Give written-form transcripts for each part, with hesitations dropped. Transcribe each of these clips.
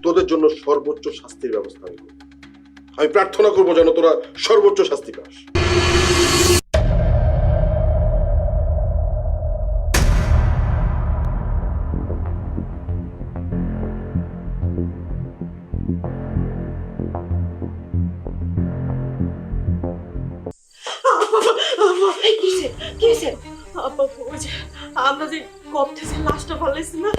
তোদের জন্য সর্বোচ্চ শাস্তির ব্যবস্থা আমি করব। আমি প্রার্থনা করবো যেন তোরা সর্বোচ্চ শাস্তি পাস। আমরা যে কক্ষে যে লাশটা ফেলাইছি না,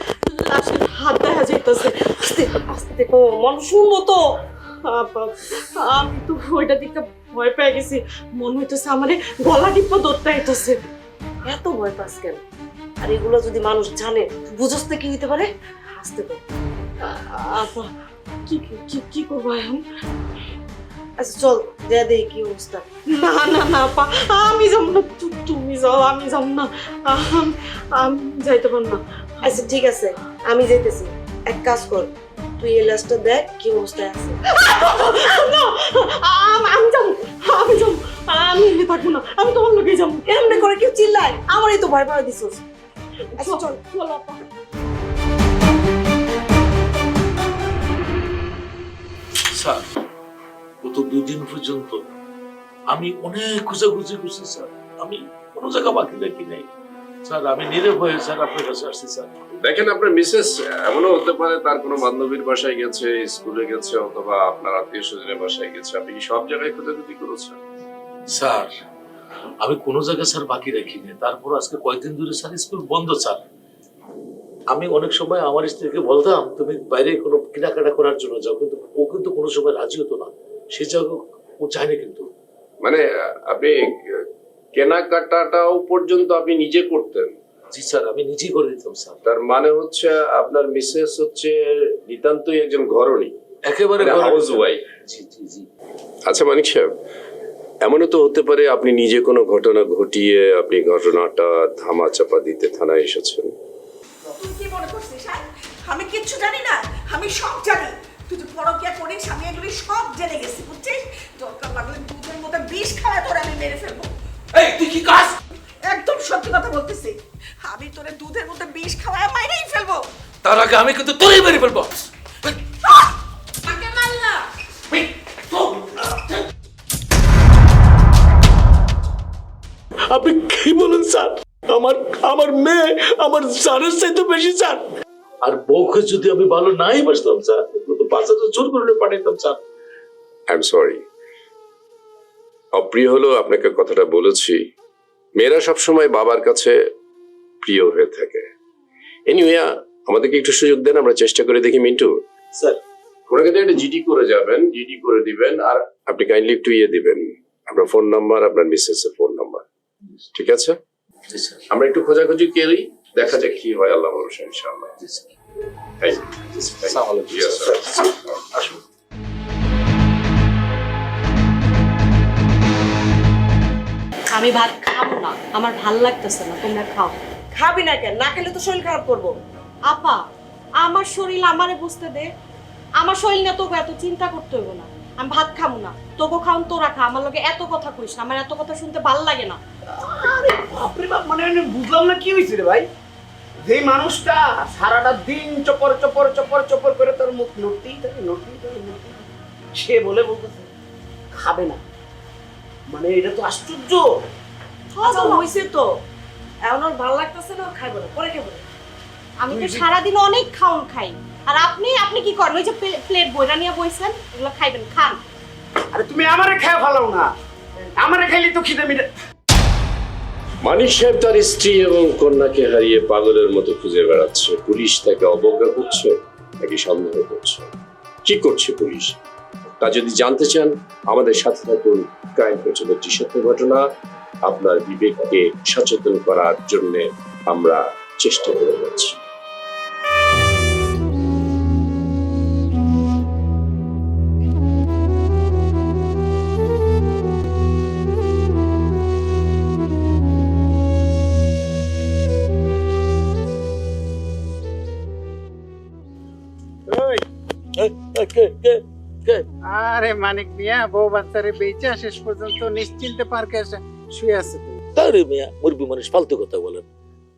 লাশের হাত দেখা যাইতেছে। আস্তে আস্তে মানুষ শুনবো তো। আমি তো ওইটা দিকে ভয় পেয়ে গেছি, মনে হইতেছে আমার গলা টিপা ধরতে আইতেছে। এত ভয় পাস কেন? আর এগুলো যদি মানুষ জানে, বুঝস তো কি হইতে পারে? আসতে তো। আপা কি কি কি করবো এখন? আচ্ছা চল দে দেখি কি অবস্থা। না না না আপা, আমি যাব না, তুমি যাও, আমি যাব না, আমি যাইতে পারব না। আচ্ছা ঠিক আছে, আমি যাইতেছি। এক কাজ কর, তুই এই লাশটা দেখ কি অবস্থায় আছে। আমি যাবো, আমি যাবো, আমি এনে থাকবো না, আমি তোমার লোকে যাবো। এমনি করে কেউ চিল্লায়, আমারই তো ভয় পাওয়া দিছিস। আচ্ছা চল চলো আপা। স্যার গত 2 দিন পর্যন্ত আমি অনেক খোঁজাখুঁজি করছি স্যার, আমি কোনো জায়গা বাকি রাখি নাই স্যার। আমি নির্ভয়ে স্যার আপনার কাছে আসছি স্যার। দেখেন আপনার মিসেস এমনও হতে পারে তার কোনো বান্ধবীর বাসায় গেছে, স্কুলে গেছে, অথবা আপনার আত্মীয় স্বজনের বাসায় গেছে। আপনি কি সব জায়গায় খোঁজাখুঁজি করেছেন? স্যার আমি কোনো জায়গায় স্যার বাকি রাখিনি। তারপর আজকে কয়েকদিন ধরে স্যার স্কুল বন্ধ স্যার। আমি অনেক সময় আমার স্ত্রীকে বলতাম তুমি বাইরে কোনো কেনাকাটা করার জন্য যাও, কিন্তু ও কিন্তু কোনো সময় রাজি হতো না। সে জায়গা ও চায়নি। কিন্তু মানে আপনি কেনাকাটাটাও পর্যন্ত আপনি নিজে করতেন? জি স্যার, আমি নিজেই করে দিতাম স্যার। তার মানে হচ্ছে আপনার মিসেস হচ্ছে নিতান্তই একজন ঘরণী, একেবারে হাউস ওয়াইফ। জি জি জি। আচ্ছা মানিক সাহেব, এমনও তো হতে পারে আপনি নিজে কোনো ঘটনা ঘটিয়ে আপনি ঘটনাটা ধামা চাপা দিতে থানায় এসেছেন। তুই কি মনে করছিস? হ্যাঁ, আমি কিচ্ছু জানি না, আমি সব জানি। তুই যে পরকিয়া করিস, আমি এগুলি সব জেনে গেছি, বুঝছিস? দরকার লাগলে দুধের মধ্যে বিষ খাওয়া তোরে আমি মেরে ফেলবো। এই তুই কি কাজ? একদম সত্যি কথা বলতেছি, আমি তোরে দুধের মধ্যে বিষ খাওয়ায় মাইরেই ফেলবো। তার আগে আমি কিন্তু তোরই মেরে ফেলবো। কাকে মারলা? আপনি কি বলেন স্যার? আমার মেয়ে আমার জানের চাইতে বেশি স্যার। আর বউকে যদি আমি ভালো নাই বাসতাম স্যার, তো 5,000 জোর করে পাঠাইতাম স্যার। আই এম সরি, অপ্রিয় হলো আপনাকে কথাটা বলেছি। মেয়েরা সবসময় বাবার কাছে প্রিয় হয়ে থাকে। এনিওয়ে আমাদেরকে একটু সুযোগ দেন, আমরা চেষ্টা করে দেখি। মিন্টু স্যার ওনাকে একটা জিডি করে যাবেন, জিডি করে দিবেন। আর আপনি কাইন্ডলি একটু দিবেন আপনার ফোন নাম্বার, আপনার মিসেস এর ফোন নাম্বার। ঠিক আছে, জি স্যার। আমরা একটু খোঁজাখুঁজি করি, দেখা যাক কি হয়। আল্লাহ ভরসা ইনশাআল্লাহ। জি স্যার। Thank you. আসসালামু আলাইকুম Yes, স্যার। sir. আসুন। আমি ভাত খাবো না, আমার ভাল লাগতেছে না, তোমরা খাও। খাবি না কেন? না খেলে তো শরীর খারাপ করবো। আপা আমার শরীর আমারে বুঝতে দে, আমার শরীর নিয়ে তোকে এত চিন্তা করতে হইব না। আমি ভাত খাবো না, তোকে খাওন তোরা খা। আমার লগে এত কথা কইস না, আমার এত কথা শুনতে ভাল লাগে না। আরে বাপরে বাপ, মানে আমি বুঝলাম না কি হয়েছে রে ভাই। যে মানুষটা সারাটা দিন চপর চপর চপর চপর করে তার মুখ নড়তেই থাকে, সে বলতেছে খাবে না, মানে এটা তো আশ্চর্য। আচ্ছা হইছে তো, এখন ওর ভালো লাগতেছে না, খাইবো না, পরে খাবো। আমি তো সারাদিন অনেক খাওন খাই, আর আপনি কি করেন? ওই যে প্লেট বইরা নিয়ে বইছেন, এগুলো খাইবেন, খান। আরে তুমি আমারে খেয়ে ফেলাও না, আমারে খাইলে তো খিদে মিটে। মানিক সাহেব তার স্ত্রী এবং কন্যাকে হারিয়ে পাগলের মতো খুঁজে বেড়াচ্ছে। পুলিশ তাকে অবজ্ঞা করছে নাকি সন্দেহ করছে? কি করছে পুলিশ? তা যদি জানতে চান আমাদের সাথে থাকুন। ক্রাইম পেট্রোল একটি সত্য ঘটনা আপনার বিবেককে সচেতন করার জন্য আমরা চেষ্টা করে যাচ্ছি। আরে মানিক মিয়া, বউ বাচ্চারে বেচা শেষ পর্যন্ত নিশ্চিন্তে পার্কে এসে শুয়ে আছে। তারে মিয়া মুরবি মানুষ ফালতু কথা বলেন।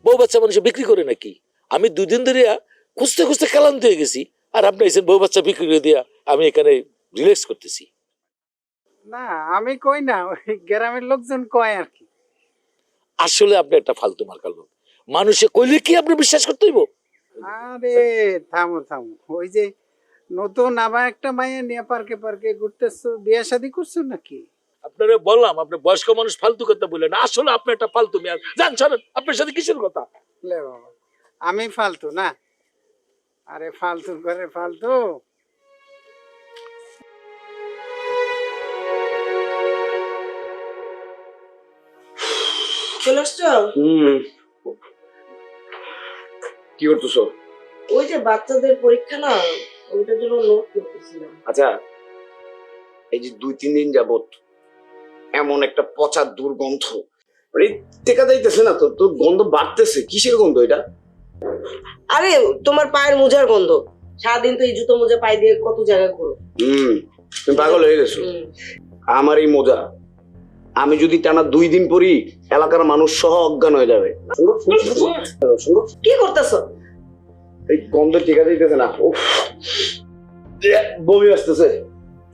বউ বাচ্চা মানুষ বিক্রি করে নাকি? আমি 2 দিন ধরে খুঁজতে খুঁজতে ক্লান্ত হয়ে গেছি, আর আপনি এসে বউ বাচ্চা বিক্রি করে দিয়া আমি এখানে রিল্যাক্স করতেছি। না আমি কই না, ওই গ্রামের লোকজন কয় আর কি। আসলে আপনি একটা ফালতু মার্কার লোক, মানুষে কইলে কি আপনি বিশ্বাস করতে হইব? আরে থামো থামো, ওই যে নতুন আবার একটা মাইয়া নিয়ে পার্কে পার্কে ঘুরতেছো, বিয়ে শাদী করছো নাকি? আপনারা বললাম আপনি বয়স্ক মানুষ ফালতু কথা বললেন, আসলে আপনি একটা ফালতু মেয়ে। জান ছাড়েন, আপনার সাথে কিসের কথা? লে বাবা, আমি ফালতু না? আরে ফালতু করে ফালতু। চলে আসছো? কি করতেছো? ওই যে বাচ্চাদের পরীক্ষা না, ওইটার জন্য নোট করতেছিলাম। আচ্ছা, এই যে 2-3 দিন যাবত এমন একটা পচা দুর্গন্ধ, মানে টেকা যাইতেছে না, তো তো গন্ধ বাড়তেছে। কিসের গন্ধ এটা? আরে তোমার পায়ের মোজার গন্ধ। সারাদিন তো এই জুতো মোজা পায়ে দিয়ে কত জায়গায় ঘুরো। তুমি পাগল হয়ে গেছো। আমার এই মোজা আমি যদি টানা 2 দিন পরি, এলাকার মানুষ সহ অজ্ঞান হয়ে যাবে। কি করতেছো? এই গন্ধ টেকা যাইতেছে না, উফ, বমি আসতেছে।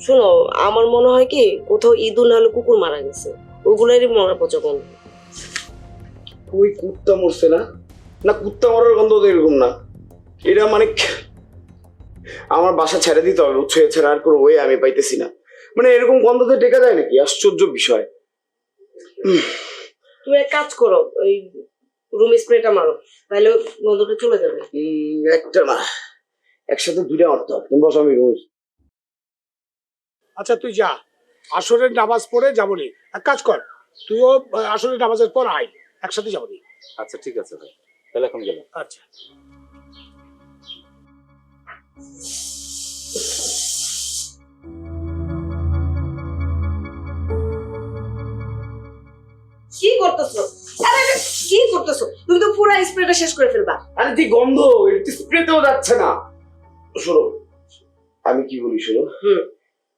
শোনো, আমার মনে হয় কি কোথাও ইঁদুর নাহলে কুকুর মারা গেছে, ওগুলোরই মরা পচা গন্ধ। ওই কুত্তা মরছে না? না, কুত্তা মরার গন্ধ তো এরকম না। এটা মানে আমার বাসা ছেড়ে দিতে হবে, বুঝছো? এছাড়া আর কোনো ওয়ে আমি পাইতেছি না। মানে এরকম গন্ধতে টেকা যায় নাকি? আশ্চর্য বিষয়। তুমি এক কাজ করো, ওই রুম স্প্রেটা মারো, তাহলে গন্ধটা চলে যাবে। একটা না, একসাথে 2টা মারতে হবে। তুমি বসো, আমি রোজ। আচ্ছা তুই যা, আসরের নামাজ পড়ে যাবনি। এক কাজ কর, তুইও আসরের নামাজের পর আয়, একসাথে যাবনি। আচ্ছা ঠিক আছে ভাই, তাহলে এখন গেলাম। আচ্ছা। কি করতেছো? আরে কি করতেছো? তুমি তো পুরো স্প্রেটা শেষ করে ফেলবা। আরে যে গন্ধ, এটা স্প্রেতেও যাচ্ছে না। শোনো, আমি কি বলি শোনো,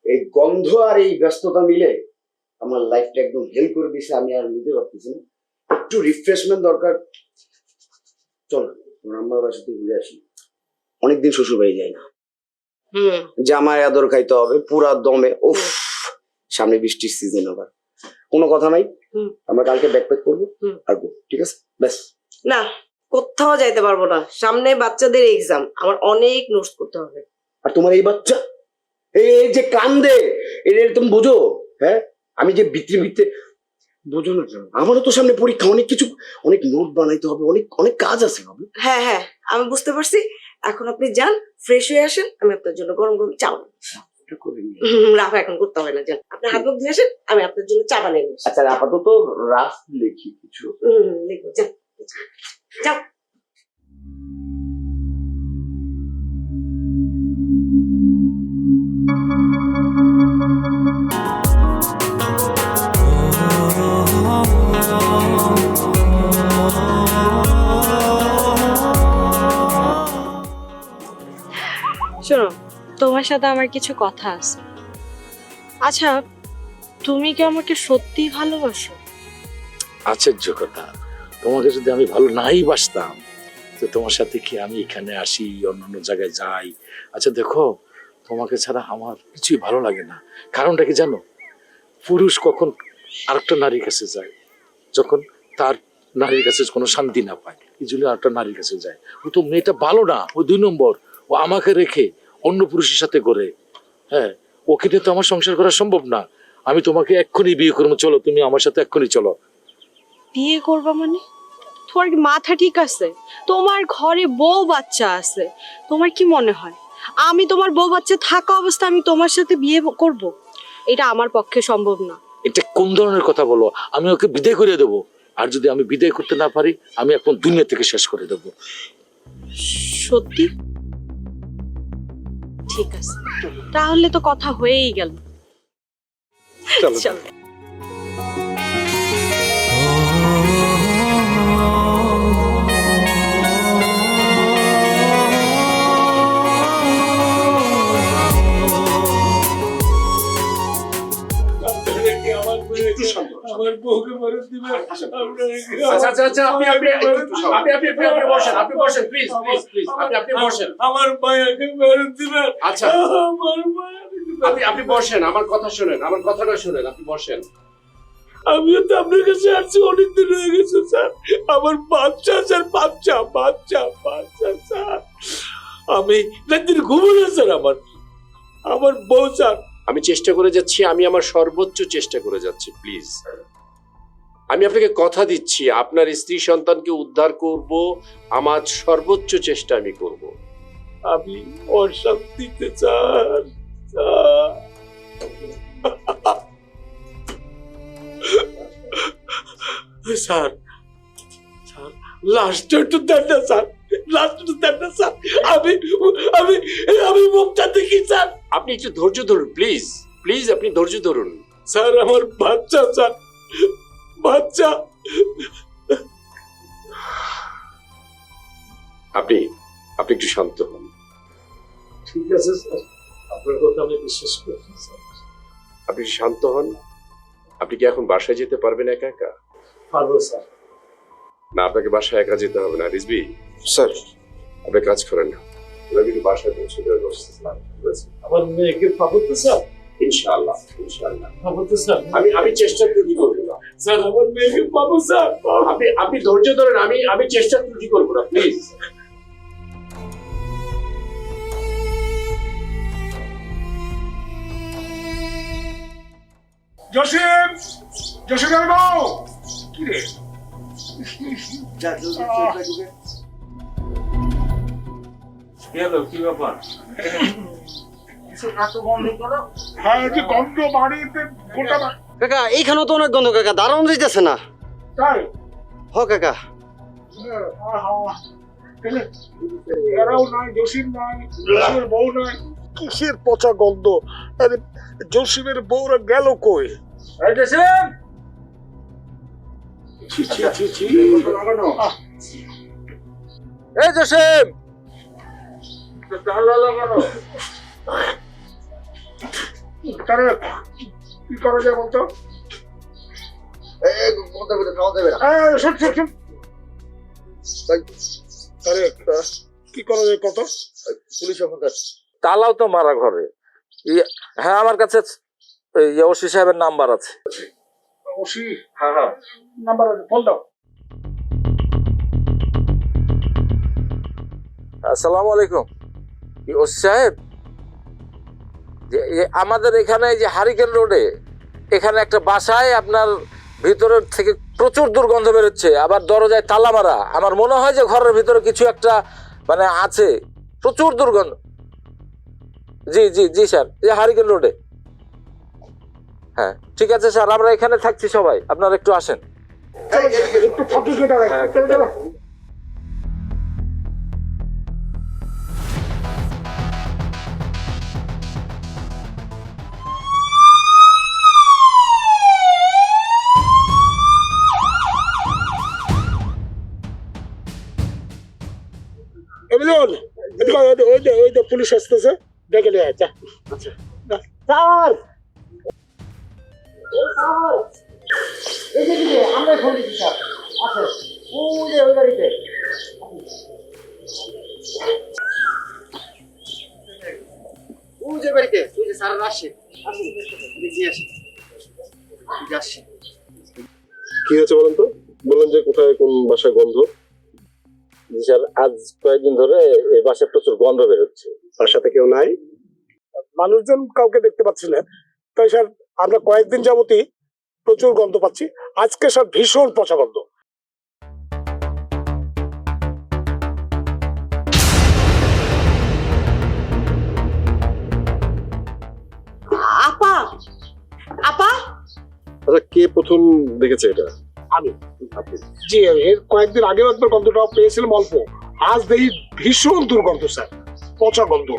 এই গন্ধ আর এই ব্যস্ততা মিলে আমার লাইফটা একদম হেল করে দিছে। আমি আর নিতে পারতেছি না, একটু রিফ্রেশমেন্ট দরকার। চলো তোমার আম্মার বাসাতে ঘুরে আসি। অনেকদিন শ্বশুর বাড়ি যাই না। জামাই আদর খাইতে হবে পুরা দমে। উফ, সামনে বৃষ্টির সিজন, আবার কোনো কথা নাই। আমরা কালকে ব্যাকপ্যাক করবো আর go, ঠিক আছে? ব্যাস। না, কোথাও যাইতে পারবো না, সামনে বাচ্চাদের এক্সাম, আমার অনেক নোটস করতে হবে। আর তোমার এই বাচ্চা, এই যে কান্দে, এটা তুমি বোঝো? হ্যাঁ, আমি যে ভিতরে ভিতরে বোঝো না কেন? আমারও তো সামনে পরীক্ষা, অনেক কিছু, অনেক নোট বানাইতে হবে, অনেক অনেক কাজ আছে। হবে। হ্যাঁ হ্যাঁ, আমি বুঝতে পারছি। এখন আপনি যান, ফ্রেশ হয়ে আসেন, আমি আপনার জন্য গরম গরম চা বানাবো। রাফ এখন করতে হবে না, যান আপনি হাত মুখ ধুয়ে আসেন, আমি আপনার জন্য চা বানিয়ে নিচ্ছি। আচ্ছা, আপাতত রাফ লিখি কিছু। লিখবো, যান যাও। শোনো, তোমার সাথে আমার কিছু কথা আছে। আচ্ছা, তুমি কি আমাকে সত্যিই ভালোবাসো? আশ্চর্য কথা, তোমাকে যদি আমি ভালো নাই বাসতাম তো তোমার সাথে কি আমি এখানে আসি, অন্যান্য জায়গায় যাই? আচ্ছা দেখো, তোমাকে ছাড়া আমার কিছুই ভালো লাগে না। কারণটা কি জানো? পুরুষ কখন আরেকটা নারীর কাছে যায় যখন তার নারীর কাছে কোনো শান্তি না পায়, এই জন্য আরেকটা নারীর কাছে যায়। ও তো মেয়েটা ভালো না, ও 2 নম্বর। ও আমাকে রেখে অন্য পুরুষের সাথে করে, হ্যাঁ, ওকে নিয়ে তো আমার সংসার করা সম্ভব না। আমি তোমাকে এক্ষুনি বিয়ে করবো, চলো তুমি আমার সাথে এক্ষুনি চলো। বিয়ে করবা মানে? তোমার কি মাথা ঠিক আছে? তোমার ঘরে বউ বাচ্চা আছে, তোমার কি মনে হয় আমি তোমার বউ বাচ্চা থাকা অবস্থা আমি তোমার সাথে বিয়ে করব? এটা আমার পক্ষে সম্ভব না। এটা কোন ধরনের কথা বলো? আমি ওকে বিদায় করে দেবো, আর যদি আমি বিদায় করতে না পারি আমি এখন দুনিয়া থেকে শেষ করে দেবো। সত্যি? ঠিক আছে, তাহলে তো কথা হয়েই গেল। চলো। চলো। আমার বউকে মারা দিবে। আচ্ছা আচ্ছা আচ্ছা আপনি আপনি আপনি আপনি আপনি বসেন, আপনি বসেন প্লিজ প্লিজ প্লিজ, আপনি আপনি বসেন। আমার মায়াকে মেরে দিবেন। আচ্ছা আমার মায়াকে আপনি আপনি বসেন, আমার কথা শুনেন, আমার কথাটা শুনেন, আপনি বসেন। আমিও তো আপনার কাছে আসছি অনেকদিন হয়ে গেছে স্যার। আমার বাচ্চা স্যার, বাচ্চা বাচ্চা বাচ্চা স্যার। আমি রাত্রির ঘুমো না স্যার। আমার বউ স্যার। আমি চেষ্টা করে যাচ্ছি, আমি আমার সর্বোচ্চ চেষ্টা করে যাচ্ছি, প্লিজ। আমি আপনাকে কথা দিচ্ছি, আপনার স্ত্রী সন্তানকে উদ্ধার করব, আমার সর্বোচ্চ চেষ্টা আমি করব। আমি অশান্তিতে sir. Sir sir sir last একটু দেন না স্যার, লাস্ট একটু দেন না স্যার। আমি আমি আমি মুখটা দেখি স্যার। আপনি একটু ধৈর্য ধরুন প্লিজ, প্লিজ আপনি ধৈর্য ধরুন। স্যার আমার বাচ্চা স্যার, বাচ্চা। আপনি আপনি একটু শান্ত হন। ঠিক আছে স্যার, আপনার কথা আমি বিশ্বাস করছি স্যার। আপনি একটু শান্ত হন। আপনি কি এখন বাসায় যেতে পারবেন একা একা? পারবো স্যার। না, আপনাকে বাসায় একা যেতে হবে না। রিজভি স্যার, আপনি কাজ করেন না, ওনাকে একটু বাসায় পৌঁছে দেওয়ার ব্যবস্থা করেন। আমার মেয়েকে পাবো তো স্যার? ইনশাআল্লাহ ইনশাআল্লাহ পাবো তো স্যার? আমি আমি চেষ্টা ত্রুটি করবো না স্যার আমার মেয়েকে পাবো স্যার। আপনি আপনি ধৈর্য ধরেন, আমি চেষ্টা ত্রুটি করবো না, প্লিজ। জসিম, জসিমের বউ কি রে? কি ব্যাপার? হ্যাঁ, যে গন্ধ বাড়িতে গোটা কাকা এইখানেও তো অনেক গন্ধ কাকা, দারুণ দিতেছে না? তাই হ কাকা। এরাও নাই, জসিম নাই, জসিমের বউ নাই। কিসের পচা গন্ধ? আরে জসিমের বউরা গেল কই? ছি, ছি, ছি, ছি। এই জসিম, তারে কি করা যায় বলতো? শোন, শোন, শোন। তারে কি করা যায় কত? তালাও তো মারা ঘরে। হ্যাঁ, আমার কাছে ওসি সাহেবের নাম্বার আছে। ওসি হ্যাঁ হ্যাঁ, নাম্বার আছে, ফোন দাও। আসসালামু আলাইকুম। ওসি সাহেব, আমাদের এখানে যে হারিকেন রোডে এখানে একটা বাসায় আপনার ভিতরের থেকে প্রচুর দুর্গন্ধ বেরোচ্ছে, আবার দরজায় তালা মারা। আমার মনে হয় যে ঘরের ভিতরে কিছু একটা মানে আছে, প্রচুর দুর্গন্ধ। জি জি জি স্যার, এই হারিকেন রোডে। হ্যাঁ ঠিক আছে স্যার, আমরা এখানে থাকছি সবাই, আপনারা একটু আসেন। একটু ফটো কেটে রাখ। চলো, চলো। এমন ওই যে পুলিশ আসতেছে, ডেকে নিয়ে আয়, যা। আচ্ছা স্যার আমরা ফোন দিচ্ছি স্যার, আছে ওই যে ওই গাড়িতে। ওই যে বাড়িতে, ওই যে স্যার আসছে, দেখি আসে আসছে। কি হয়েছে বলেন তো? বললেন যে কোথায় কোন বাসায় গন্ধ? স্যার আজ কয়েকদিন ধরে এই বাসায় প্রচুর গন্ধ বেরোচ্ছে। বাসাতে কেউ নাই? মানুষজন কাউকে দেখতে পাচ্ছি না, তাই স্যার আমরা কয়েকদিন যাবতই প্রচুর গন্ধ পাচ্ছি। আজকে স্যার ভীষণ পচা গন্ধ। আপা, আপা, আচ্ছা, কে প্রথম দেখেছে এটা? আমি জি, এর কয়েকদিন আগেও একবার গন্ধটা পেয়েছিলাম অল্প, আজ দেখি ভীষণ দুর্গন্ধ স্যার, পচা গন্ধ।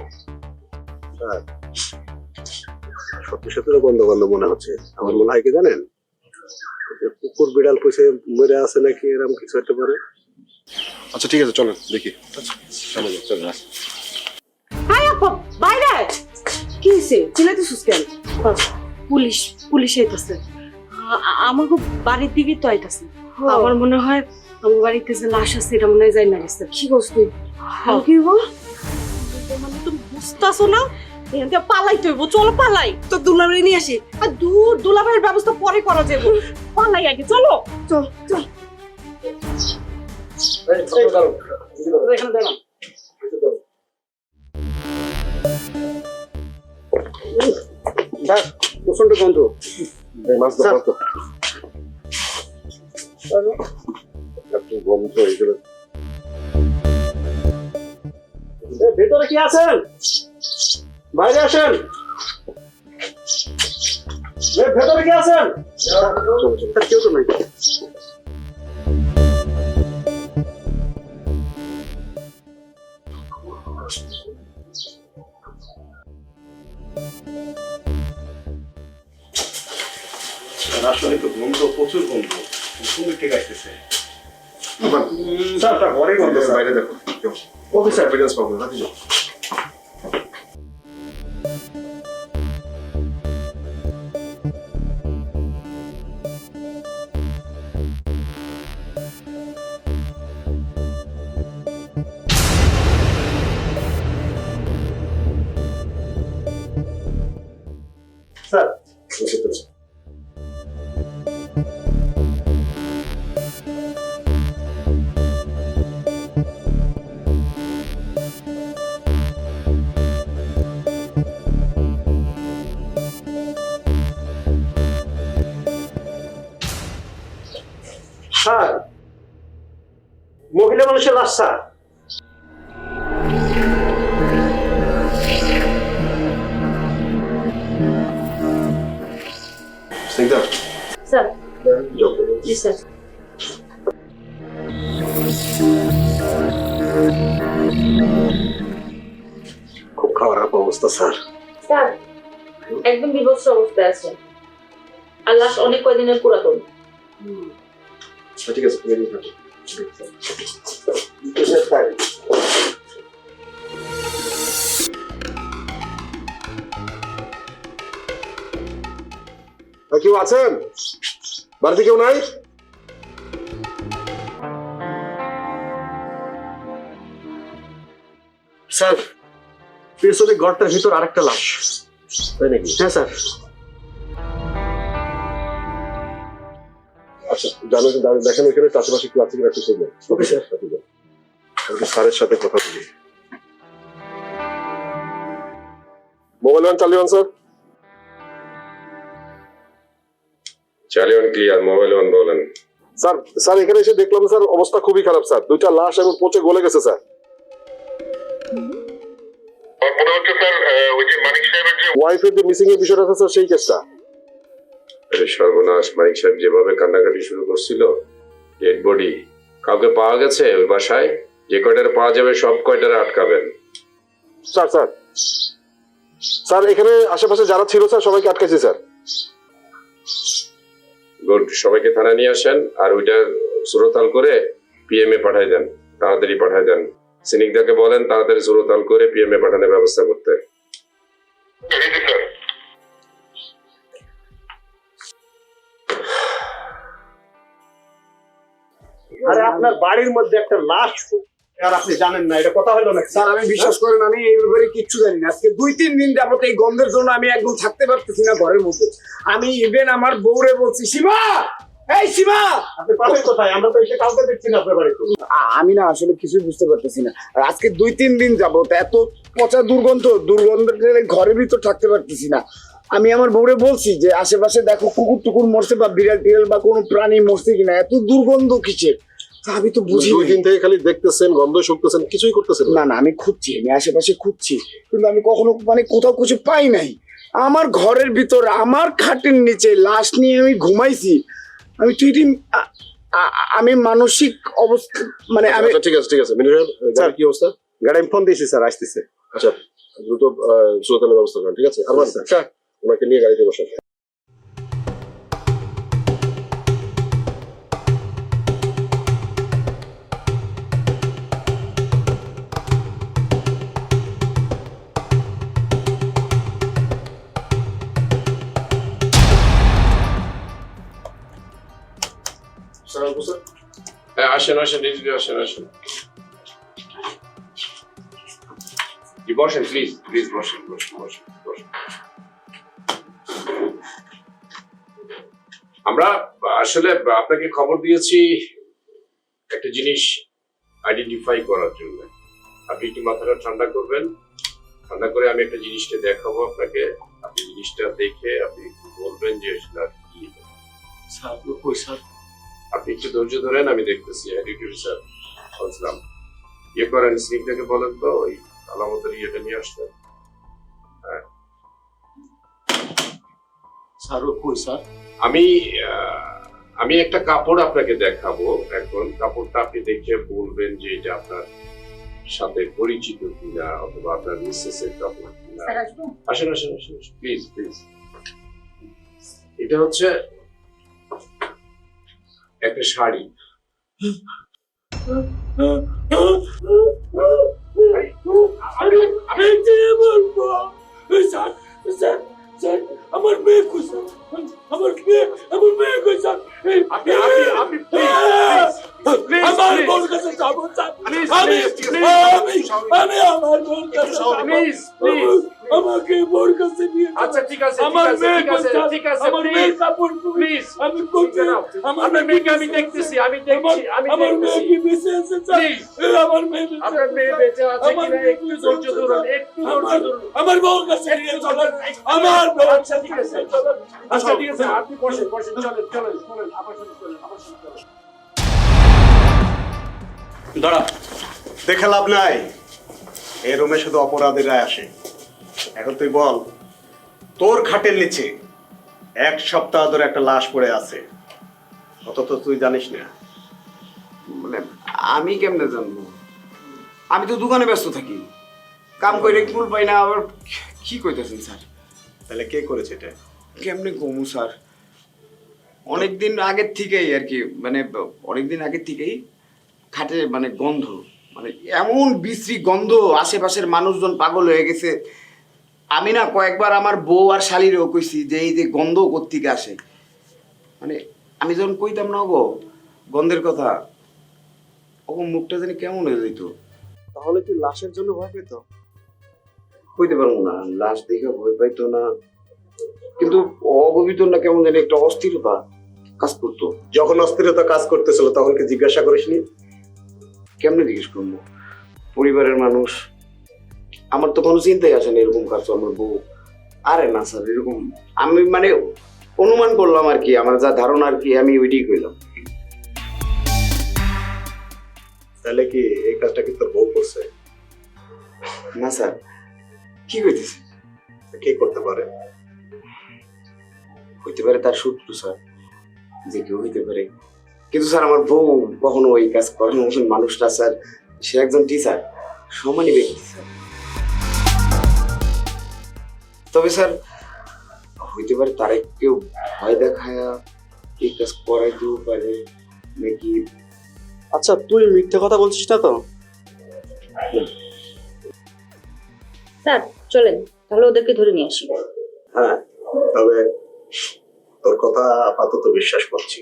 সত্যি সত্যি তো গন্ধ গন্ধ মনে হচ্ছে। আমার মনে হয় কি জানেন, কুকুর বিড়াল পুষে মরে আছে নাকি, এরকম কিছু একটা করে। আচ্ছা ঠিক আছে, চলেন দেখি। চলো চলেন। হাই আপা, বাইরে। কি হয়েছে? চিল্লাইতেছিস কেন? পুলিশ, পুলিশ আইতাছে। আমাকে বাড়ির দিকে তো আইতাছে। আমার মনে হয় আমার বাড়িতে যে লাশ আছে এটা মনে হয় যাই না গেছে। কি বলছ তুই? কি হইব? মানে তুমি বুঝতেছো না, এখান থেকে পালাইতে হইব, চলো পালাই। তো দুলাভাই নিয়ে আসি। আর দূর দুলাভাইয়ের ব্যবস্থা পরে করা যাবে, পালাই আগে চলো। চল চল। এখানে দাঁড়ান। স্যার প্রচন্ড গন্ধ, মাছ তো এত গন্ধ এগুলো। ভেতরে কি আছেন? বাইরে আসেন। ভেতরে কি আছেন? কেউ তো নাই। আসলে তো গন্ধ, প্রচুর গন্ধ, সুন্দর ঠিক আসতেছে। স্যার ঘরে গন্ধ, বাইরে দেখো। ওকে স্যার, এভিডেন্স পাবো না। স্যার স্যার মহিলা মানুষের লাশ স্যার। স্নিগ্ধা, স্যার। যাও। জি স্যার। খুব খারাপ অবস্থা স্যার। স্যার একদম বিভৎস অবস্থায় আছে, আর লাশ অনেক কয়দিনের পুরাতন। ঠিক আছে, বেরিয়ে থাকো। কেউ আছেন? বাড়িতে কেউ নাই? স্যার পেছনে ঘরটার ভিতর আরেকটা লাশ। তাই নাকি? হ্যাঁ স্যার। আচ্ছা, জানো যে দেখেন ওইখানে চাষবাসে কি আছে কিনা একটু শুনবেন। Okay sir. আমি স্যারের সাথে কথা বলি। মোবাইল ওয়ান চালিয়ে স্যার। চালিয়ে ক্লিয়ার, মোবাইল অন বলেন। স্যার স্যার এখানে এসে দেখলাম স্যার অবস্থা খুবই খারাপ স্যার, দুইটা লাশ এখন পচে গলে গেছে স্যার। ওয়াইফের যে মিসিং এর বিষয়টা আছে স্যার, সেই কেসটা। আরে সর্বনাশ, মানিক সাহেব যেভাবে কান্নাকাটি শুরু করছিল, ডেড বডি কাউকে পাওয়া গেছে ওই বাসায়? যে কয়টারে পাওয়া যাবে সব কয়টারে আটকাবেন। স্যার স্যার স্যার এখানে আশেপাশে যারা ছিল স্যার সবাইকে আটকাইছি স্যার। গুড, সবাইকে থানায় নিয়ে আসেন আর ওইটা সুরতাল করে পিএম এ পাঠাই দেন, তাড়াতাড়ি পাঠাই দেন। সিনিকদাকে বলেন তাড়াতাড়ি সুরতাল করে পিএম এ পাঠানোর ব্যবস্থা করতে। আরে আপনার বাড়ির মধ্যে একটা লাশ আর আপনি জানেন না, এটা কথা হলো না স্যার আমি বিশ্বাস করেন, আমি এই ব্যাপারে কিচ্ছু জানি না। আজকে 2-3 দিন যাবত এই গন্ধের জন্য আমি একদম থাকতে পারতেছি না ঘরের মধ্যে। আমি ইভেন আমার বউরে বলছি, সীমা, এই সীমা, আপনি পাবেন কোথায়? আমরা তো এসে কাউকে দেখছি না আপনার বাড়িতে। আমি না আসলে কিছুই বুঝতে পারতেছি না। আর আজকে 2-3 দিন যাবত এত পচা দুর্গন্ধের ঘরের ভিতর থাকতে পারতেছি না। আমি আমার বউরে বলছি যে আশেপাশে দেখো কুকুর টুকুর মরছে বা বিড়াল টিড়াল বা কোনো প্রাণী মরছে কিনা, এত দুর্গন্ধ কিসের? আমি তো বুঝি 2 দিন থেকে খালি দেখতেছেন, গন্ধ শুকতেছেন, কিছুই করতেছেন না। না আমি খুঁজছি, আমি আশেপাশে খুঁজছি, কিন্তু আমি কখনো মানে কোথাও কিছু পাই নাই। আমার ঘরের ভিতর আমার খাটের নিচে লাশ নিয়ে আমি ঘুমাইছি। আমি তুই আমি মানসিক অবস্থা মানে আমি। ঠিক আছে ঠিক আছে, মিনু সাহেব কি অবস্থা? গাড়ি আমি ফোন দিয়েছি স্যার, আসতেছে। আচ্ছা দ্রুত সুরতালের ব্যবস্থা করেন, ঠিক আছে? আর স্যার ওনাকে নিয়ে গাড়িতে বসান। স্যার আসেন আসেন রিজভি আসেন আসেন জি বসেন প্লিজ প্লিজ বসেন বসেন বসেন বসেন আমরা আসলে আপনাকে খবর দিয়েছি একটা জিনিস আইডেন্টিফাই করার জন্য। আপনি একটু মাথাটা ঠান্ডা করবেন, ঠান্ডা করে আমি একটা জিনিসটা দেখাবো আপনাকে। আপনি জিনিসটা দেখে আপনি একটু বলবেন যে সেটা কি। স্যার কই স্যার? আপনি একটু ধৈর্য ধরেন, আমি দেখতেছি। স্যার বলছিলাম ইয়ে করেন, স্নিগ্ধাকে বলেন তো ওই আলামতের ইয়েটা নিয়ে আসতে। হ্যাঁ স্যার কই স্যার? আমি একটা কাপড় আপনাকে দেখাবো এখন। কাপড়টা আপনি দেখে বলবেন যে এটা আপনার সাথে পরিচিত কিনা অথবা আপনার মিসেসের কাপড় কিনা। আসেন আসেন আসেন প্লিজ প্লিজ। এটা হচ্ছে একটা শাড়ি। আমার মেয়ে কই স্যার? আমার মেয়ে কই স্যার? আমার বোন কাছে যাবো স্যার। আমি আমার বোন কাছে আমাকে বোন কাছে নিয়ে। আচ্ছা ঠিক আছে আমার মেয়ে ঠিক আছে আমার মেয়ের কাপড় প্লিজ আমি করতে। আমার মেয়েকে আমি দেখতেছি আমার মেয়ে কি বেঁচে আছে স্যার? আমার মেয়ে আপনার মেয়ে বেঁচে আছে কিনা একটু ধৈর্য ধরুন, একটু ধৈর্য ধরুন। আমার বোন কাছে নিয়ে চলেন। আমার বোন। আচ্ছা ঠিক আছে আপনি বসেন বসেন, চলেন চলেন চলেন আমার সাথে চলেন, আমার সাথে চলেন। দাঁড়া, দেখে লাভ নাই। এই রুমে শুধু অপরাধীরা আসে। এখন তুই বল, তোর খাটের নিচে 1 সপ্তাহ ধরে একটা লাশ পড়ে আছে, অত তো তুই জানিস না। মানে আমি কেমনে জানবো? আমি তো দোকানে ব্যস্ত থাকি, কাম করে কুল পাই না। আবার কি কইতেছেন স্যার? তাহলে কে করেছে এটা? কেমনে কমু স্যার? অনেকদিন আগের থেকেই আর কি, মানে অনেকদিন আগের থেকেই খাটে মানে গন্ধ, মানে এমন বিশ্রী গন্ধ, আশেপাশের মানুষজন পাগল হয়ে গেছে। আমি না কয়েকবার আমার বউ আর শালিরেও কইছি যে এই যে গন্ধ কোত্থেকে আসে। মানে আমি যখন কইতাম না গো গন্ধের কথা, ওকে মুখটা জানি কেমন হয়ে যেত। তাহলে কি লাশের জন্য ভয় পেত? কইতে পারবো না, লাশ দেখে ভয় পাইতো না, কিন্তু অগভীর না কেমন জানি একটা অস্থিরতা কাজ করতো। যখন অস্থিরতা কাজ করতেছিল তখন কি জিজ্ঞাসা করিসনি? কেমনে জিজ্ঞেস করবো? পরিবারের মানুষ, আমার তো কোনো চিন্তাই আসে না এরকম কাজ। আমার বউ আরে না স্যার এরকম, আমি মানে অনুমান করলাম আর কি, আমার যা ধারণা আর কি আমি ওইটাই কইলাম। তাহলে কি এই কাজটা কি তোর বউ করছে? না স্যার, কি কইতেছে? কে করতে পারে? হইতে পারে তার শত্রু স্যার, যে কেউ হইতে পারে। কিন্তু স্যার আমার বউ কখনো ওই কাজ করার মতন মানুষটা স্যার, সে একজন টিচার, সম্মানী ব্যক্তি স্যার। তবে স্যার হইতে পারে তারা কেউ ভয় দেখায় এই কাজ করাইতেও পারে নাকি। আচ্ছা তুই মিথ্যে কথা বলছিস না তো? স্যার চলেন তাহলে ওদেরকে ধরে নিয়ে আসি। হ্যাঁ, তবে তোর কথা আপাতত বিশ্বাস করছি।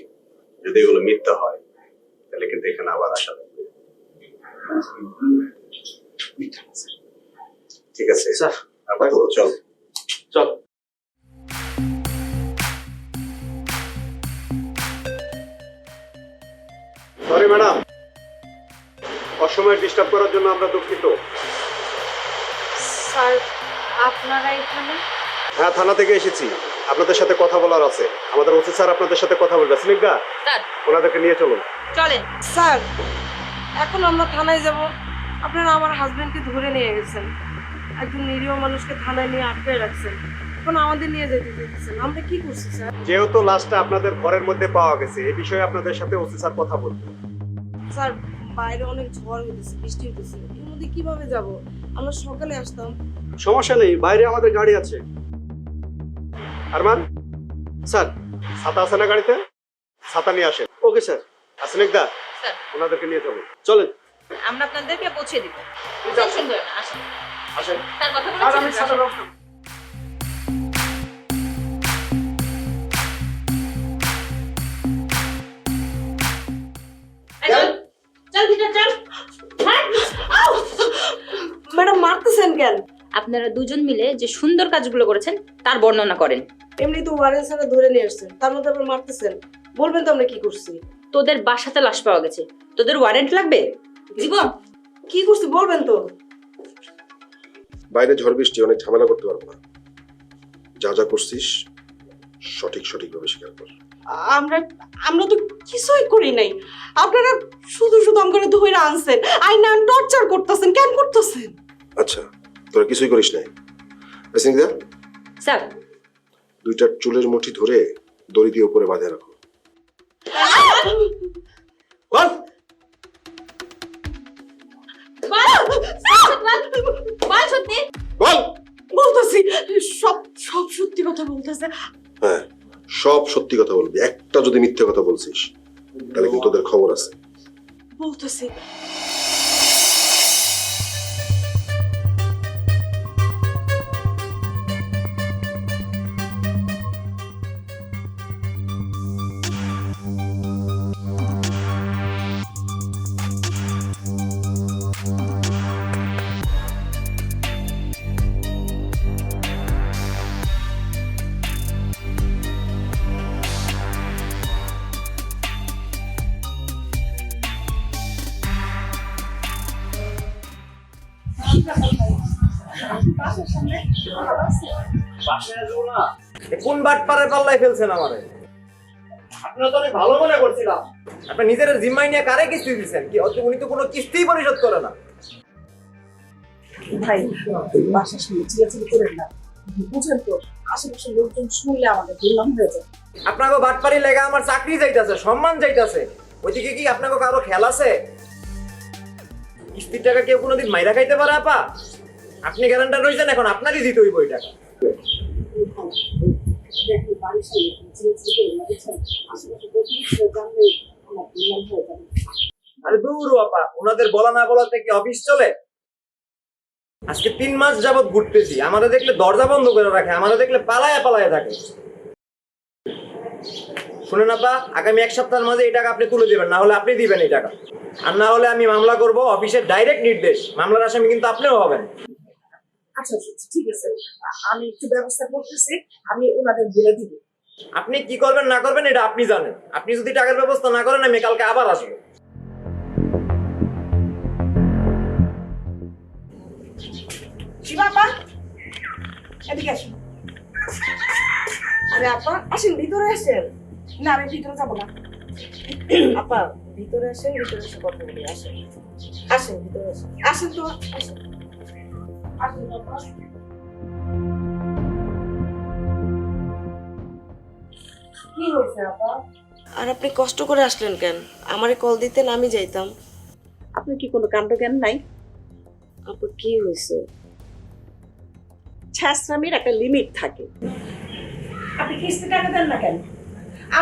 যদি এগুলো মিথ্যা হয় তাহলে কিন্তু এখানে আবার আসা লাগবে। ঠিক আছে স্যার আপাতত চল চল। সরি ম্যাডাম, অসময়ে ডিস্টার্ব করার জন্য আমরা দুঃখিত। স্যার আপনারা এখানে? হ্যাঁ, থানা থেকে এসেছি, আপনাদের সাথে কথা বলার আছে। আমাদের ওসি স্যার আপনাদের সাথে কথা বলবে। স্নিগ্ধা, স্যার ওনাদেরকে নিয়ে চলুন। চলেন। স্যার এখন আমরা থানায় যাব। আপনারা আমার হাজবেন্ডকে ধরে নিয়ে গেছেন, একজন নিরীহ মানুষকে থানায় নিয়ে আটকে রাখছেন, এখন আমাদের নিয়ে যেতে দিতেছেন। আমরা কি করছি স্যার? যেহেতু লাশটা আপনাদের ঘরের মধ্যে পাওয়া গেছে, এই বিষয়ে আপনাদের সাথে ওসি স্যার কথা বলবে। স্যার বাইরে অনেক ঝড় হইতেছে, বৃষ্টি হইতেছে, এর মধ্যে কিভাবে যাব? আমরা সকালে আসতাম। সমস্যা নেই, বাইরে আমাদের গাড়ি আছে। আরমান স্যার ছাতা আছে না গাড়িতে? ছাতা নিয়ে আসেন। Okay sir. স্নিগ্ধা, স্যার ওনাদেরকে নিয়ে চলুন। চলেন। আমরা আপনাদেরকে পৌঁছে দিব। সুন্দর আসেন আসেন। তার কথা আর আমি বলে সাদা কেন? আপনারা দুজন মিলে যে সুন্দর কাজগুলো করেছেন তার বর্ণনা করেন। এমনি তো ওয়ারেন্ট ছাড়া ধরে নিয়ে আসছেন, তার মধ্যে আবার মারতেছেন। বলবেন তো আমরা কি করছি? তোদের বাসাতে লাশ পাওয়া গেছে, তোদের ওয়ারেন্ট লাগবে? জীবন, কি করছি বলবেন তো? বাইরে ঝড় বৃষ্টি, অনেক ঝামেলা করতে পারবো না। যা যা করছিস সঠিকভাবে স্বীকার কর। আমরা তো কিছুই করি নাই। আপনারা শুধু আমাকে ধরে আনছেন, আইনা টর্চার করতেছেন। কেন করতেছেন? আচ্ছা, তোরা কিছুই করিস নাই। সিংদা, স্যার, দুইটা চুলের মুঠি ধরে দড়ি দিয়ে উপরে বাঁধে রাখো। বল। সত্যি বল। বলতেছি, সব সত্যি কথা বলতেছে। হ্যাঁ, সব সত্যি কথা বলবি। একটা যদি মিথ্যে কথা বলছিস তাহলে কিন্তু তোদের খবর আছে। বলতেছি। কোন বাটপাড়ার পাল্লায় ফেলছেন আমারে? আপনারা তো অনেক ভালো মনে করছিলাম। আপনি নিজের জিম্মাই নিয়ে কারে কিস্তি দিচ্ছেন? কি উনি তো কোনো কিস্তিই পরিশোধ করে না। ভাই বাসার সামনে চিল্লাচিল্লি করেন না, বুঝেন তো আশেপাশের লোকজন শুনলে আমাদের দুর্নাম হয়ে যায়। আপনাকে বাটপাড়ি লেগে আমার চাকরি যাইতাছে, সম্মান যাইতাছে। ওইদিকে কি আপনাকে কারো খেয়াল আছে? কিস্তির টাকা কেউ কোনোদিন মাইরা খাইতে পারে আপা? আপনি গ্যারান্টার রয়েছেন, এখন আপনারই দিতে হইব ওই টাকা। আরে দূর আপা, ওনাদের বলা না বলাতে কি অফিস চলে? আজকে 3 মাস যাবত ঘুরতেছি, আমাদের দেখলে দরজা বন্ধ করে রাখে, আমাদের দেখলে পালায়া থাকে। শুনেন আপা, আগামী 1 সপ্তাহের মাঝে এই টাকা আপনি তুলে দেবেন, না হলে আপনি দিবেন এই টাকা। আর না হলে আমি মামলা করব, অফিসের ডাইরেক্ট নির্দেশ। মামলার আসামি কিন্তু আপনিও হবেন। আচ্ছা ঠিক আছে, আমি একটু ব্যবস্থা করতেছি, আমি ওনাদের বলে দিব। আপনি কি করবেন না করবেন এটা আপনি জানেন। আপনি যদি টাকার ব্যবস্থা না করেন, আমি কালকে আবার আসবো। শিবা আপা, এদিকে আসুন। আরে আপা আসেন, ভিতরে আসেন। না আমি ভিতরে যাবো না। আপা ভিতরে আসেন, ভিতরে এসে কথা বলি। আসেন আসেন, ভিতরে আসেন। আসেন তো, আসেন। আসুন আপা। কি হয়েছে আপা? আর আপনি কষ্ট করে আসলেন কেন? আমারে কল দিতেন, আমি যাইতাম। আপনার কি কোনো কাণ্ড জ্ঞান নাই? আপা কি হয়েছে? ছ্যাঁচড়ামির একটা লিমিট থাকে। আপনি কিস্তি টাকা দেন না কেন?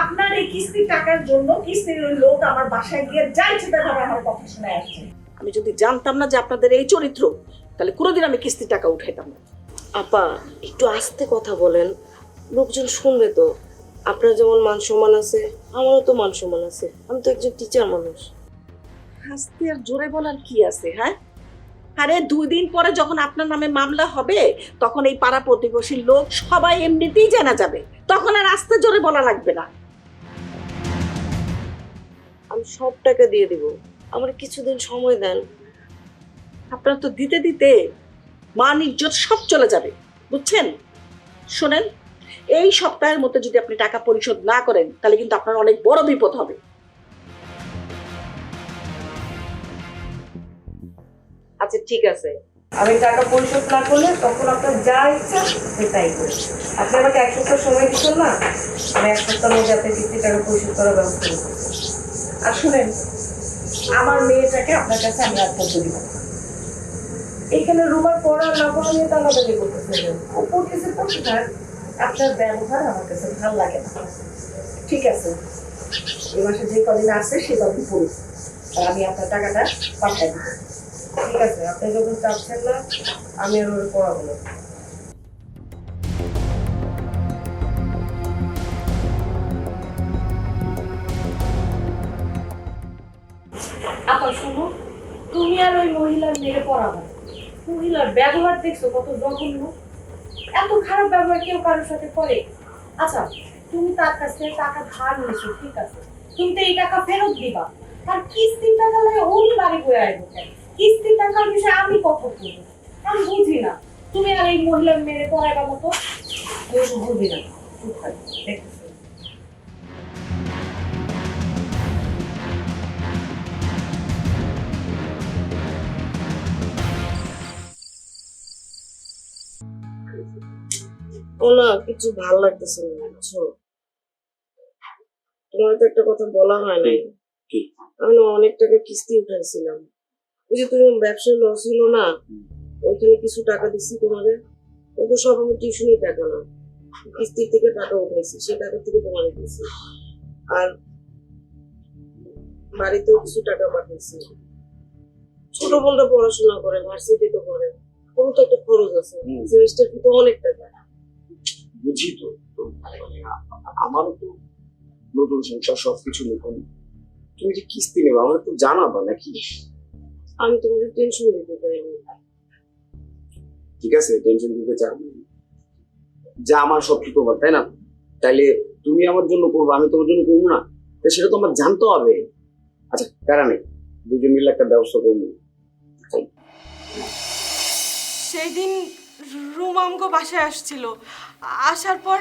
আপনার এই কিস্তির টাকার জন্য কিস্তির ওই লোক আমার বাসায় গিয়ে যা ইচ্ছে তাই ভাবে আমার কথা শুনে আসছে। আমি যদি জানতাম না যে আপনাদের এই চরিত্র, তাহলে কোনোদিন আমি কিস্তির টাকা উঠাইতাম না। আপা একটু আস্তে কথা বলেন, লোকজন শুনবে তো। আপনার যেমন মান সম্মান আছে, আমারও তো মান সম্মান আছে। আমি তো একজন টিচার মানুষ। আস্তে আর জোরে বলার কি আছে? হ্যাঁ, আরে 2 দিন পরে যখন আপনার নামে মামলা হবে, তখন এই পাড়া প্রতিবেশীর লোক সবাই এমনিতেই জানা যাবে, তখন আর আস্তে জোরে বলা লাগবে না। আমি সব টাকা দিয়ে দিব, আমার কিছুদিন সময় দেন। আপনার তো দিতে দিতে মান ইজ্জত সব চলে যাবে, বুঝছেন? শোনেন, এই সপ্তাহের মধ্যে যদি আপনি টাকা পরিশোধ না করেন, তাহলে কিন্তু আপনার অনেক বড় বিপদ হবে। আচ্ছা ঠিক আছে, আমি টাকা পরিশোধ না করলে তখন আপনার যা ইচ্ছা তাই করুন। আপনি আমাকে 1 সপ্তাহ সময় দিচ্ছেন না, আমি 1 সপ্তাহের মধ্যে আপনার কিস্তি টাকা পরিশোধ করার ব্যবস্থা করব। আর শুনেন, আমার মেয়েটাকে আপনার কাছে আমি আর পৌঁছে দিব। এখানে রুমার পড়া না পড়া নিয়ে টানাটানি করতেছে, ও পড়তেছে পড়তে থাক। আপনার ব্যবহার আমার কাছে ভালো লাগে না। ঠিক আছে, এই মাসে যে কদিন আসছে সে কদিন পড়ুক, আর আমি আপনার টাকাটা পাঠাই দিব। ঠিক আছে, আপনি যখন চাচ্ছেন না, আমি আর ওর পড়াবো না। আপা শুনো, তুমি আর ওই মহিলার মেয়ে পড়াবো, মহিলার ব্যবহার দেখছো কত জঘন্য, এত খারাপ ব্যবহার কেউ কারোর সাথে করে? আচ্ছা, তুমি তার কাছ থেকে টাকা ধার নিয়েছো, ঠিক আছে, তুমি তো এই টাকা ফেরত দিবা, আর কিস্তির টাকা লাগে উনি বাড়ি বয়ে আসবো কেন? কিস্তির টাকার বিষয়ে আমি কথা বলবো, আমি বুঝি না। তুমি আর এই মহিলার মেরে পড়াইবার মতো বুঝি না। চুপ থাকো, দেখতেছি। ও না কিছু ভালো লাগতেছে না, বুঝছো? তোমার তো একটা কথা বলা হয় নাই। কি? আমি না অনেক টাকা কিস্তি উঠাইছিলাম। ওই যে তুমি ব্যবসায় লস হলো না, ওইখানে কিছু টাকা দিচ্ছি তোমাদের। ও তো সব আমার টিউশনের টাকা না, কিস্তির থেকে টাকা উঠাইছি, সেই টাকা থেকে তোমার দিয়েছি। আর বাড়িতেও কিছু টাকা পাঠাইছি। ছোট বোনটা পড়াশোনা করে, ভার্সিটিতে পড়ে, ওর তো একটা খরচ আছে, সেমিস্টার ফি তো অনেক টাকা। বুঝি তো, তো মানে আমারও তো নতুন সংসার, সবকিছু নতুন। তুমি যে কিস্তি নেবে আমার তো জানাবা নাকি? আমি তোমাদের টেনশন দিতে চাইনি। ঠিক আছে, টেনশন দিতে চাই না। যা আমার সব কি তোমার, তাই না? তাইলে তুমি আমার জন্য করবো, আমি তোমার জন্য করবো না? তো সেটা তো আমার জানতে হবে। আচ্ছা প্যারা নেই, দুজন মিলে একটা ব্যবস্থা করবো। সেই দিন রুমা আমগো বাসায় আসছিল, আসার পর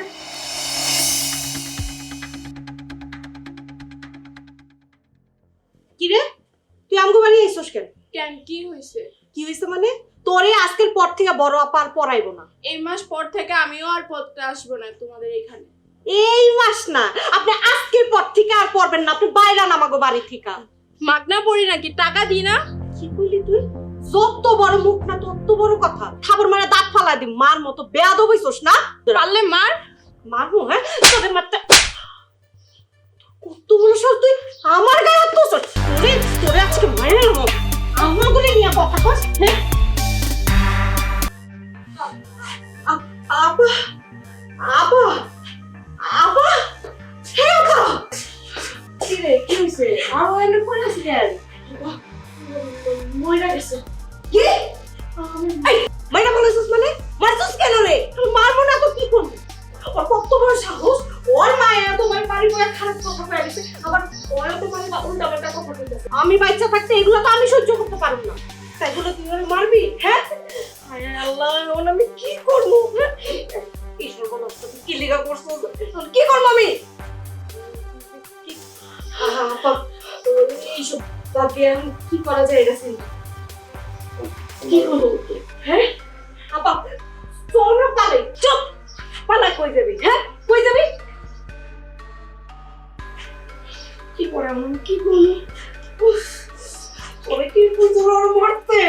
কি রে, তুই আমগো বাড়ি আইছস কেন? কেন, কি হয়েছে? কি হয়েছে মানে? তোরে আজকের পর থেকে বড় আপা আর পড়াইবো না। এই মাস পর থেকে আমিও আর পড়তে আসবো না তোমাদের এখানে। এই মাস না, আপনি আজকের পর থেকে আর পড়বেন না, আপনি বাইরে আমাগো বাড়ি থেকে। মাগনা পড়ি নাকি, টাকা দি না? কি কইলি তুই? যত বড় মুখ না তত বড় কথা, থাবর মারা দাঁত ফালাই দি। মার মতো বেয়াদব হইছস না? পারলে মার। মারবো? হ্যাঁ, তোদের মারতে কত বড় সাহস তুই আমার গায়ে হাত তুলছস? তোরে আজকে মাইরে নেবো। আমার গুলি নিয়ে কথা কস? হ্যাঁ, আপা আপা আপা, হে আপা, কি রে, কি হয়েছে? আর এনে পড়ে আছি কেন? মইরা গেছে। কি? এই মাইরা বলেছস মানে? মারছস কেন রে? মারবো না তো কি করব? ওর কত বড় সাহস, ওর মায়া তোমার বাড়ি বয়ে খারাপ কথা কয়ে গেছে, আবার ওরা তোমার উল্টা পাল্টা কথা বলতেছে। আমি বাচ্চা থাকতে এগুলো তো আমি সহ্য করতে পারব না, তাই বলে তুই ওরে মারবি? হ্যাঁ, আয় আল্লাহ, ওন আমি কি করব? কি সর্বনাশ, তুই কি লিগা করছস? কি করব আমি? আপা, এইসব বাদ আমি কি করা যায় এটা চিন্তা। কি করবো? হ্যাঁ আপা, চল না পালাই। চুপ, পালাই কই যাবি? হ্যাঁ, কই যাবি? কি করে আমি কি করবো? ওরে কি করবো আর মারতে?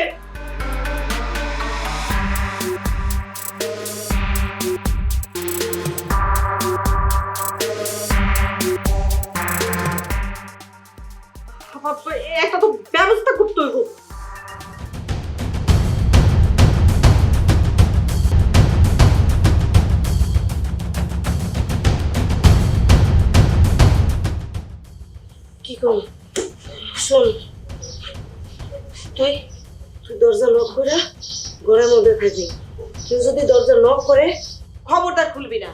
একটা তো ব্যবস্থা করতে হইব। কি করি? শোন, তুই দরজা লক করে ঘরের মধ্যে থাকবি। কেউ যদি দরজা লক করে খবরদার খুলবি না।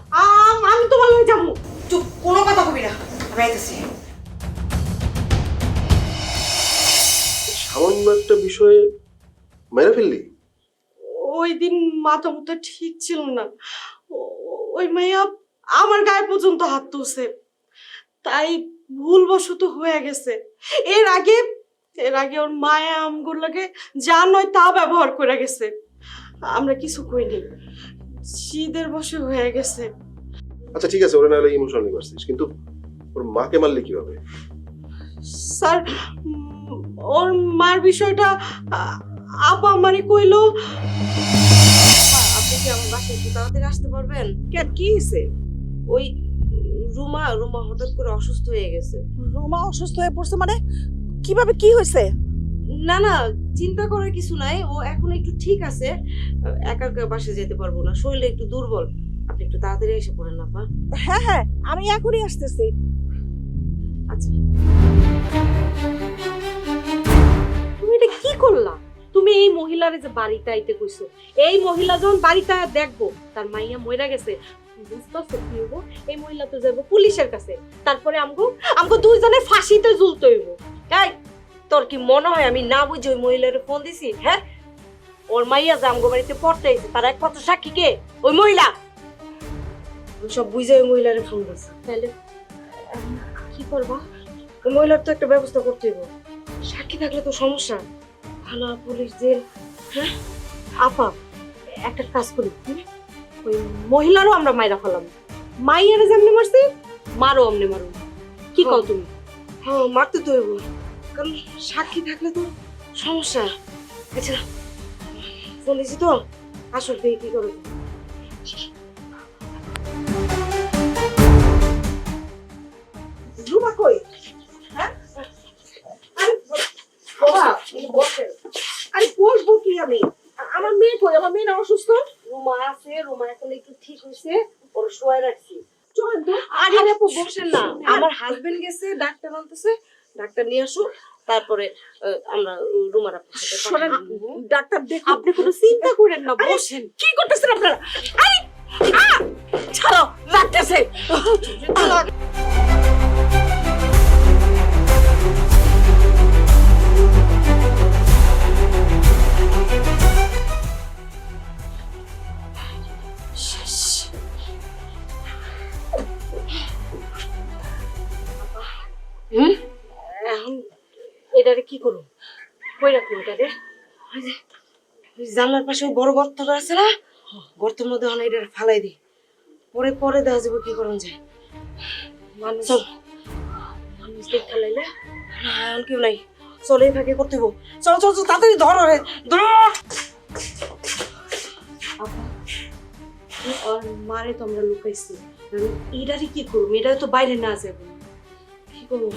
আমি তোমার লগে যাবো। চুপ, কোনো কথা কবি না, আমি আইতেছি। সামান্য একটা বিষয়ে মেরে ফেললি? ওই দিন মাথা মুথা ঠিক ছিল না, ওই মাইয়া আমার গায়ে পর্যন্ত হাত তুলছে, তাই ভুলবশত হয়ে গেছে। এর আগে ওর মায়া আমগুর লাগে যা নয় তা ব্যবহার করে গেছে, আমরা কিছু কইনি, জিদের বসে হয়ে গেছে। আচ্ছা ঠিক আছে, ওরা নাহলে ইমোশনালি মারছিস, কিন্তু ওর মাকে মারলি কিভাবে? স্যার, ওর মার বিষয়টা আপা আমারে কইলো। আপনি কি আমার বাসায় একটু তাড়াতাড়ি আসতে পারবেন? কেন, কি হয়েছে? ওই রুমা হঠাৎ করে অসুস্থ হয়ে গেছে। রুমা অসুস্থ হয়ে পড়ছে মানে? কিভাবে, কি হয়েছে? না না, চিন্তা করার কিছু নাই, ও এখন একটু ঠিক আছে, একা একা বাসায় যেতে পারবো না, শরীরে একটু দুর্বল। আপনি একটু তাড়াতাড়ি এসে পড়েন না পা। হ্যাঁ হ্যাঁ, আমি এখনই আসতেছি। আচ্ছা, তুমি এটা কি করলা? তুমি এই মহিলারে যে বাড়িতে আইতে কইছো, এই মহিলা যখন বাড়িতে আয়া দেখবো তার মাইয়া মইরা গেছে, বুঝতেছো কি হইব? এই মহিলা তো যাবো পুলিশের কাছে, তারপরে আমগো দুইজনে ফাঁসিতে ঝুলতে হইব। এই তোর কি মনে হয় আমি না বুঝে ওই মহিলারে ফোন দিছি? হ্যাঁ, ওর মাইয়া যে আমগো বাড়িতে পড়তে আইছে তার একমাত্র সাক্ষী কে? ওই মহিলা। আমি সব বুঝে ওই মহিলারে ফোন দিছি। তাহলে কি করবা? ওই মহিলার তো একটা ব্যবস্থা করতে হইব। সাক্ষী থাকলে তো সমস্যা, থানা পুলিশ জেল। হ্যাঁ আপা, একটা কাজ করি, ওই মহিলারও আমরা মাইরা ফেলাম, মাইয়ারে যেমনি মারছি মারো অমনি মারো। কি কও তুমি? হ্যাঁ মারতে তো হইব, কারণ সাক্ষী থাকলে তো সমস্যা। আচ্ছা ফোন দিছি তো, আসল পেয়ে কি করো? রুমা কই? হ্যাঁ আরে বাবা বসে। আরে বসবো কি আমি? আমার মেয়ে কই? আমার মেয়ে না অসুস্থ? রুমা আছে, রুমা এখন একটু ঠিক হইছে, ওর শোয়াই রাখছি। চল তো। আরে আপু বসেন না, আমার হাজবেন্ড গেছে ডাক্তার আনতেছে, ডাক্তার নিয়ে আসুন, তারপরে আমরা রুমার আপনার সাথে কথা বলবো। ডাক্তার দেখুন, আপনি কোনো চিন্তা করেন না, বসেন। কি করতেছেন আপনারা? আরে ছাড়ো, লাগতেছে। এখন এটারে কি করুন? কই রাখুন এটারে? জানলার পাশে ওই বড় গর্তটা আছে না, গর্তের মধ্যে এখন এটা ফালাই দিই, পরে পরে দেখা যাবে কি করুন যায়। মানুষ মানুষ দেখা লাইলে এখন কেউ নাই, চলে ফাঁকে করতে হবো। চল চল চল, তাড়াতাড়ি ধর রে, ধর। আর মারে তো আমরা লুকাইছি, এটারে কি করবো? এটা তো বাইরে না যাবো, কি করবো?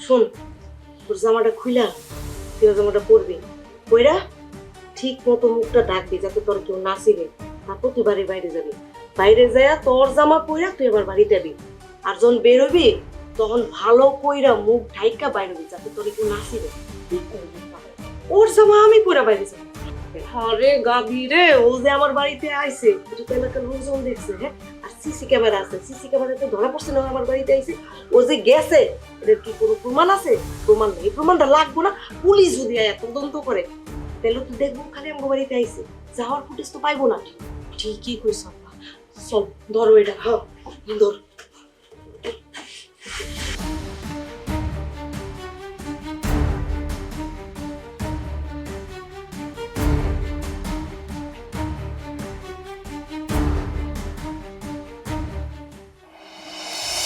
শোন, তোর জামাটা খুইলা তুই জামাটা পরবি, পইরা ঠিক মতো মুখটা ঢাকবি যাতে তোর কেউ না চিনে, তারপর তুই বাড়ির বাইরে যাবি। বাইরে যাইয়া তোর জামা পইরা তুই আবার বাড়িতে যাবি, আর যখন বেরোবি তখন ভালো কইরা মুখ ঢাইকা বাইরে হবি যাতে তোর কেউ না চিনে। ওর জামা আমি পইরা বাইরে যাবো। আরে গাভী রে, ও যে আমার বাড়িতে আইছে, এটা তো এলাকার লোকজন দেখছে। হ্যাঁ, আর সিসি ক্যামেরা আছে, সিসি ক্যামেরাতে ধরা পড়ছে না আমার বাড়িতে আইছে। ও যে গেছে, এটার কি কোনো প্রমাণ আছে? প্রমাণ নেই, প্রমাণটা লাগবো না। পুলিশ যদি তদন্ত করে তাহলে তো দেখবো খালি আমার বাড়িতে আইছে, যাওয়ার ফুটেজ তো পাইবো না। ঠিকই কইছ। চল ধরো এটা। হ্যাঁ ধর।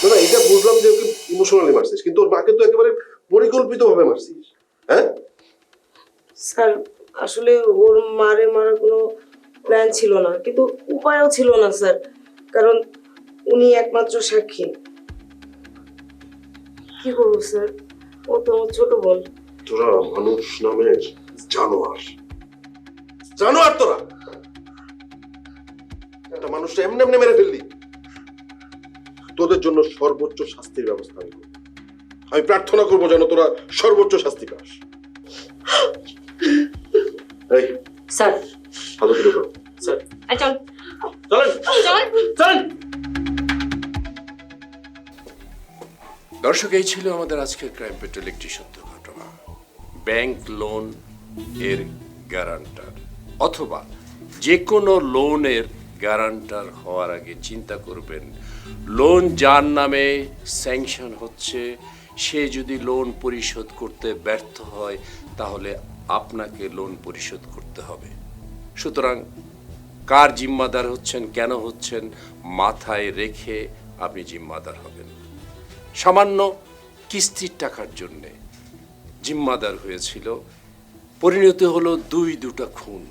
না না, এটা বুঝলাম যে ওকে ইমোশনালি মারছিস, কিন্তু ওর মাকে তো একেবারে পরিকল্পিতভাবে মারছিস। হ্যাঁ স্যার, আসলে ওর মারে মারার কোনো প্ল্যান ছিল না, কিন্তু উপায়ও ছিল না স্যার, কারণ উনি একমাত্র সাক্ষী। কি করবো স্যার, ও তো আমার ছোট বোন। তোরা মানুষ নামের জানোয়ার, জানোয়ার তোরা। একটা মানুষটা এমনি এমনি মেরে ফেললি, তোদের জন্য সর্বোচ্চ শাস্তির ব্যবস্থা আমি করব। আমি প্রার্থনা করবো যেন তোরা সর্বোচ্চ শাস্তি পাস। এই স্যার, ভালো করে করো চল চলেন চলেন চলেন। দর্শক, এই ছিল আমাদের আজকের ক্রাইম পেট্রোল একটি সত্য ঘটনা। ব্যাংক লোন এর গ্যারান্টার অথবা যে কোনো লোনের গ্যারান্টার হওয়ার আগে চিন্তা করবেন, লোন যার নামে স্যাংশন হচ্ছে সে যদি লোন পরিশোধ করতে ব্যর্থ হয় তাহলে আপনাকে লোন পরিশোধ করতে হবে। সুতরাং কার জিম্মাদার হচ্ছেন, কেন হচ্ছেন, মাথায় রেখে আপনি জিম্মাদার হবেন। সামান্য কিস্তির টাকার জন্যে জিম্মাদার হয়েছিল, পরিণতি হলো দুটা খুন।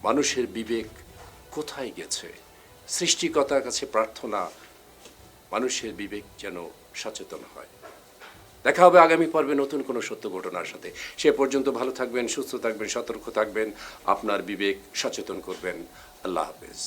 মানুষের বিবেক কোথায় গেছে? সৃষ্টিকর্তার কাছে প্রার্থনা মানুষের বিবেক যেন সচেতন হয়। দেখা হবে আগামী পর্বে নতুন কোনো সত্য ঘটনার সাথে। সে পর্যন্ত ভালো থাকবেন, সুস্থ থাকবেন, সতর্ক থাকবেন, আপনার বিবেক সচেতন করবেন। আল্লাহ হাফেজ।